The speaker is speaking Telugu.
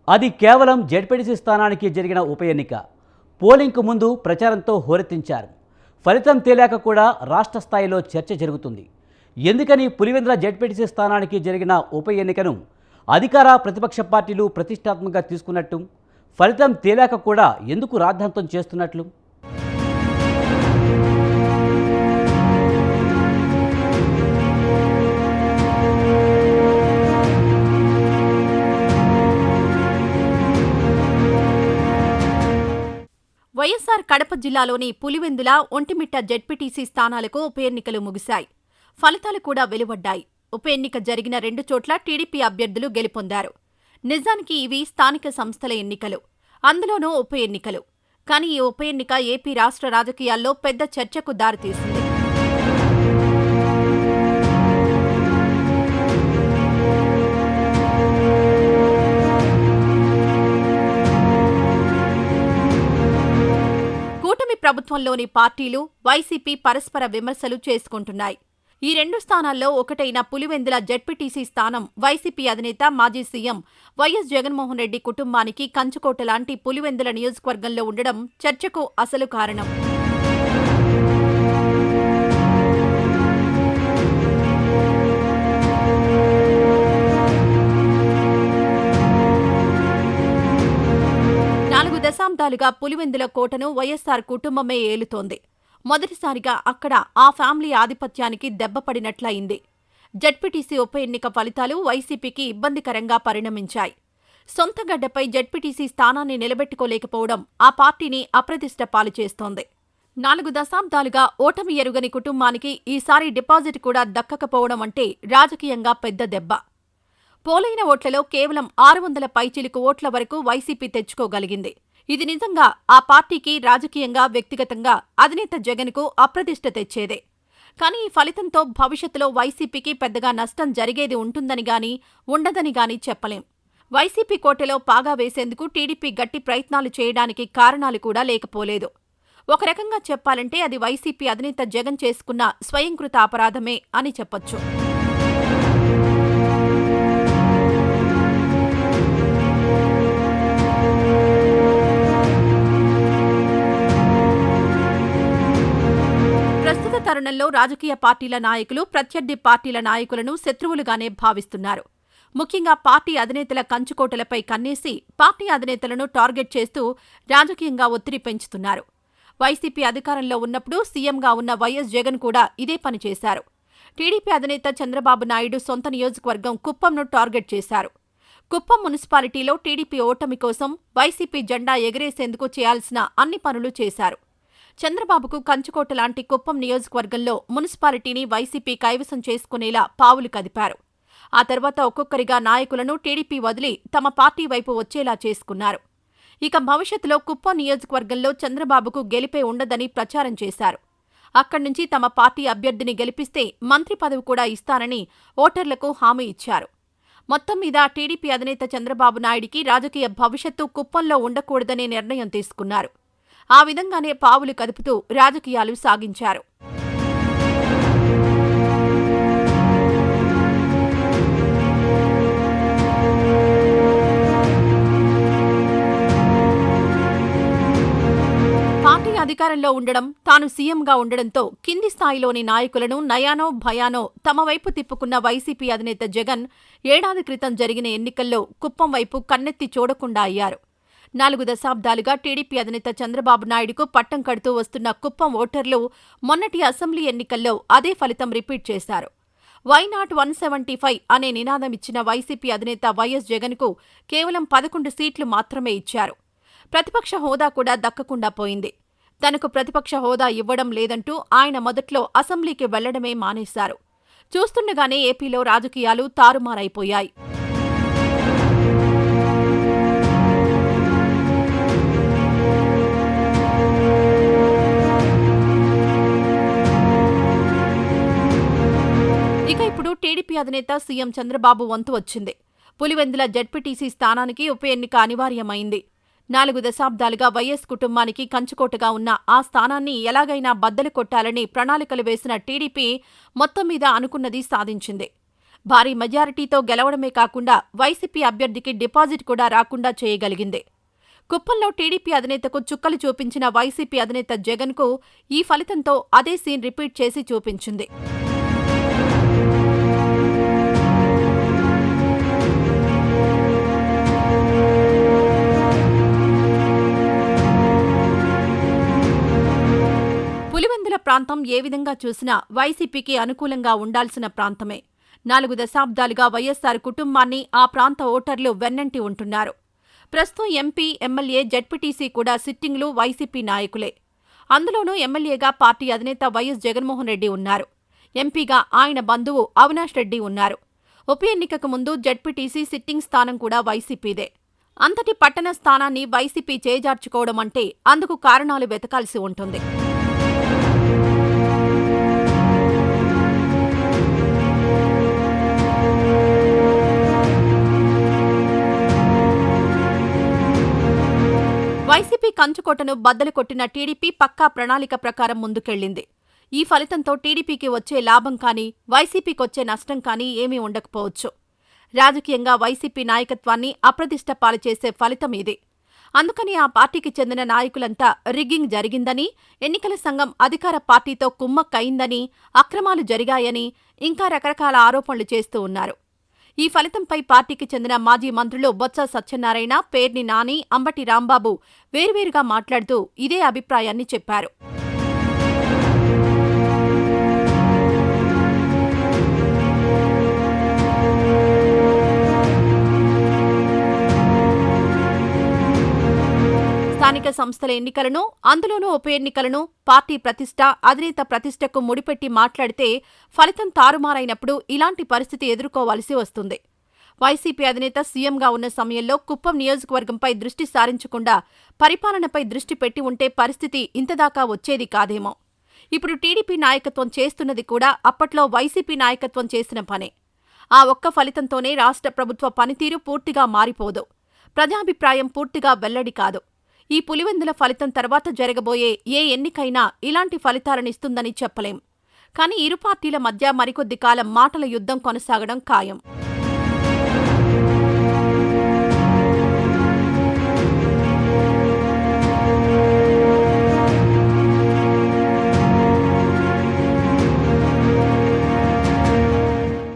అది కేవలం జెడ్పీటీసీ స్థానానికి జరిగిన ఉప ఎన్నిక. పోలింగ్కు ముందు ప్రచారంతో హోరెత్తించారు. ఫలితం తేలాక కూడా రాష్ట్ర స్థాయిలో చర్చ జరుగుతుంది. ఎందుకని పులివెందుల జెడ్పీటీసీ స్థానానికి జరిగిన ఉప ఎన్నికను అధికార ప్రతిపక్ష పార్టీలు ప్రతిష్టాత్మకంగా తీసుకున్నట్టు, ఫలితం తేలాక కూడా ఎందుకు రాద్ధాంతం చేస్తున్నట్లు? వైఎస్సార్ కడప జిల్లాలోని పులివెందుల, ఒంటిమిట్ట జెడ్పీటీసీ స్థానాలకు ఉప ఎన్నికలు ముగిశాయి. ఫలితాలు కూడా వెలువడ్డాయి. ఉప ఎన్నిక జరిగిన 2 చోట్ల టీడీపీ అభ్యర్థులు గెలుపొందారు. నిజానికి ఇవి స్థానిక సంస్థల ఎన్నికలు, అందులోనూ ఉప ఎన్నికలు. కానీ ఈ ఉప ఎన్నిక ఏపీ రాష్ట్ర రాజకీయాల్లో పెద్ద చర్చకు దారితీసింది. ప్రభుత్వంలోని పార్టీలు, వైసీపీ పరస్పర విమర్శలు చేసుకుంటున్నాయి. ఈ 2 స్థానాల్లో ఒకటైన పులివెందుల జెడ్పీటీసీ స్థానం వైసీపీ అధినేత మాజీ సీఎం వైఎస్ జగన్మోహన్ రెడ్డి కుటుంబానికి కంచుకోట లాంటి పులివెందుల నియోజకవర్గంలో ఉండడం చర్చకు అసలు కారణం. దశాబ్దాలుగా పులివెందుల కోటను వైఎస్సార్ కుటుంబమే ఏలుతోంది. మొదటిసారిగా అక్కడ ఆ ఫ్యామిలీ ఆధిపత్యానికి దెబ్బపడినట్లయింది. జెడ్పీటీసీ ఉప ఎన్నిక ఫలితాలు వైసీపీకి ఇబ్బందికరంగా పరిణమించాయి. సొంత గడ్డపై జెడ్పీటీసీ స్థానాన్ని నిలబెట్టుకోలేకపోవడం ఆ పార్టీని అప్రతిష్ట పాలు చేస్తోంది. 4 దశాబ్దాలుగా ఓటమి ఎరుగని కుటుంబానికి ఈసారి డిపాజిట్ కూడా దక్కకపోవడం అంటే రాజకీయంగా పెద్ద దెబ్బ. పోలైన ఓట్లలో కేవలం 600 పైచిలుకు ఓట్ల వరకు వైసీపీ తెచ్చుకోగలిగింది. ఇది నిజంగా ఆ పార్టీకి రాజకీయంగా, వ్యక్తిగతంగా అధినేత జగన్కు అప్రతిష్ట తెచ్చేదే. కానీ ఈ ఫలితంతో భవిష్యత్తులో వైసీపీకి పెద్దగా నష్టం జరిగేది ఉంటుందని గాని, ఉండదని గాని చెప్పలేం. వైసీపీ కోటలో పాగా వేసేందుకు టీడీపీ గట్టి ప్రయత్నాలు చేయడానికి కారణాలు కూడా లేకపోలేదు. ఒక రకంగా చెప్పాలంటే అది వైసీపీ అధినేత జగన్ చేసుకున్న స్వయంకృత అపరాధమే అని చెప్పొచ్చు. తరుణంలో రాజకీయ పార్టీల నాయకులు ప్రత్యర్థి పార్టీల నాయకులను శత్రువులుగానే భావిస్తున్నారు. ముఖ్యంగా పార్టీ అధినేతల కంచుకోటలపై కన్నేసి పార్టీ అధినేతలను టార్గెట్ చేస్తూ రాజకీయంగా ఒత్తిడి పెంచుతున్నారు. వైసీపీ అధికారంలో ఉన్నప్పుడు సీఎంగా ఉన్న వైఎస్ జగన్ కూడా ఇదే పని చేశారు. టీడీపీ అధినేత చంద్రబాబు నాయుడు సొంత నియోజకవర్గం కుప్పంను టార్గెట్ చేశారు. కుప్పం మున్సిపాలిటీలో టీడీపీ ఓటమి కోసం వైసీపీ జెండా ఎగరేసేందుకు చేయాల్సిన అన్ని పనులు చేశారు. చంద్రబాబుకు కంచుకోట లాంటి కుప్పం నియోజకవర్గంలో మున్సిపాలిటీని వైసీపీ కైవసం చేసుకునేలా పావులు కదిపారు. ఆ తర్వాత ఒక్కొక్కరిగా నాయకులను టీడీపీ వదిలి తమ పార్టీ వైపు వచ్చేలా చేసుకున్నారు. ఇక భవిష్యత్తులో కుప్పం నియోజకవర్గంలో చంద్రబాబుకు గెలిపే ఉండదని ప్రచారం చేశారు. అక్కడి నుంచి తమ పార్టీ అభ్యర్థిని గెలిపిస్తే మంత్రి పదవి కూడా ఇస్తానని ఓటర్లకు హామీ ఇచ్చారు. మొత్తం మీద టీడీపీ అధినేత చంద్రబాబు నాయుడికి రాజకీయ భవిష్యత్తు కుప్పంలో ఉండకూడదనే నిర్ణయం తీసుకున్నారు. ఆ విధంగానే పావులు కదుపుతూ రాజకీయాలు సాగించారు. పార్టీ అధికారంలో ఉండడం, తాను సీఎంగా ఉండడంతో కింది స్థాయిలోని నాయకులను నయానో భయానో తమ వైపు తిప్పుకున్న వైసీపీ అధినేత జగన్ ఏడాది క్రితం జరిగిన ఎన్నికల్లో కుప్పం వైపు కన్నెత్తి చూడకుండా అయ్యారు. 4 దశాబ్దాలుగా టీడీపీ అధినేత చంద్రబాబు నాయుడుకు పట్టం కడుతూ వస్తున్న కుప్పం ఓటర్లు మొన్నటి అసెంబ్లీ ఎన్నికల్లో అదే ఫలితం రిపీట్ చేశారు. వై నాట్ 175 అనే నినాదమిచ్చిన వైసీపీ అధినేత వైఎస్ జగన్కు కేవలం 11 సీట్లు మాత్రమే ఇచ్చారు. ప్రతిపక్ష హోదా కూడా దక్కకుండా పోయింది. తనకు ప్రతిపక్ష హోదా ఇవ్వడం లేదంటూ ఆయన మొదట్లో అసెంబ్లీకి వెళ్లడమే మానేశారు. చూస్తుండగానే ఏపీలో రాజకీయాలు తారుమారైపోయాయి. ఇప్పుడు టీడీపీ అధినేత సీఎం చంద్రబాబు వంతు వచ్చింది. పులివెందుల జెడ్పీటీసీ స్థానానికి ఉప ఎన్నిక అనివార్యమైంది. 4 దశాబ్దాలుగా వైఎస్ కుటుంబానికి కంచుకోటగా ఉన్న ఆ స్థానాన్ని ఎలాగైనా బద్దలు కొట్టాలని ప్రణాళికలు వేసిన టీడీపీ మొత్తం మీద అనుకున్నది సాధించింది. భారీ మెజారిటీతో గెలవడమే కాకుండా వైసీపీ అభ్యర్థికి డిపాజిట్ కూడా రాకుండా చేయగలిగింది. కుప్పంలో టీడీపీ అధినేతకు చుక్కలు చూపించిన వైసీపీ అధినేత జగన్కు ఈ ఫలితంతో అదే సీన్ రిపీట్ చేసి చూపించింది. పులివెందుల ప్రాంతం ఏ విధంగా చూసినా వైసీపీకి అనుకూలంగా ఉండాల్సిన ప్రాంతమే. 4 దశాబ్దాలుగా వైఎస్సార్ కుటుంబాన్ని ఆ ప్రాంత ఓటర్లు వెన్నంటి ఉంటున్నారు. ప్రస్తుతం ఎంపీ, ఎమ్మెల్యే, జడ్పీటీసీ కూడా సిట్టింగ్లు వైసీపీ నాయకులే. అందులోనూ ఎమ్మెల్యేగా పార్టీ అధినేత వైఎస్ జగన్మోహన్ రెడ్డి ఉన్నారు. ఎంపీగా ఆయన బంధువు అవినాష్ రెడ్డి ఉన్నారు. ఉప ఎన్నికకు ముందు జడ్పీటీసీ సిట్టింగ్ స్థానం కూడా వైసీపీదే. అంతటి పట్టణ స్థానాన్ని వైసీపీ చేజార్చుకోవడం అంటే అందుకు కారణాలు వెతకాల్సి ఉంటుంది. వైసీపీ కంచుకోటను బద్దలు కొట్టిన టీడీపీ పక్కా ప్రణాళిక ప్రకారం ముందుకెళ్లింది. ఈ ఫలితంతో టీడీపీకి వచ్చే లాభం కానీ, వైసీపీకొచ్చే నష్టం కానీ ఏమీ ఉండకపోవచ్చు. రాజకీయంగా వైసీపీ నాయకత్వాన్ని అప్రతిష్ట పాలు చేసే ఫలితం ఇది. అందుకని ఆ పార్టీకి చెందిన నాయకులంతా రిగ్గింగ్ జరిగిందని, ఎన్నికల సంఘం అధికార పార్టీతో కుమ్మక్కయిందని, అక్రమాలు జరిగాయని ఇంకా రకరకాల ఆరోపణలు చేస్తూ ఉన్నారు. ఈ ఫలితంపై పార్టీకి చెందిన మాజీ మంత్రులు బొత్స సత్యనారాయణ, పేర్ని నాని, అంబటి రాంబాబు వేర్వేరుగా మాట్లాడుతూ ఇదే అభిప్రాయాన్ని చెప్పారు. స్థానిక సంస్థల ఎన్నికలను, అందులోనూ ఉప ఎన్నికలను పార్టీ ప్రతిష్ట, అధినేత ప్రతిష్టకు ముడిపెట్టి మాట్లాడితే ఫలితం తారుమారైనప్పుడు ఇలాంటి పరిస్థితి ఎదుర్కోవాల్సి వస్తుంది. వైసీపీ అధినేత సీఎంగా ఉన్న సమయంలో కుప్పం నియోజకవర్గంపై దృష్టి సారించకుండా పరిపాలనపై దృష్టి పెట్టి ఉంటే పరిస్థితి ఇంతదాకా వచ్చేది కాదేమో. ఇప్పుడు టీడీపీ నాయకత్వం చేస్తున్నది కూడా అప్పట్లో వైసీపీ నాయకత్వం చేసిన పనే. ఆ ఒక్క ఫలితంతోనే రాష్ట్ర ప్రభుత్వ పనితీరు పూర్తిగా మారిపోదు. ప్రజాభిప్రాయం పూర్తిగా వెల్లడి కాదు. ఈ పులివెందుల ఫలితం తర్వాత జరగబోయే ఏ ఎన్నికైనా ఇలాంటి ఫలితాలనిస్తుందని చెప్పలేం. కానీ ఇరు పార్టీల మధ్య మరికొద్ది కాలం మాటల యుద్ధం కొనసాగడం ఖాయం.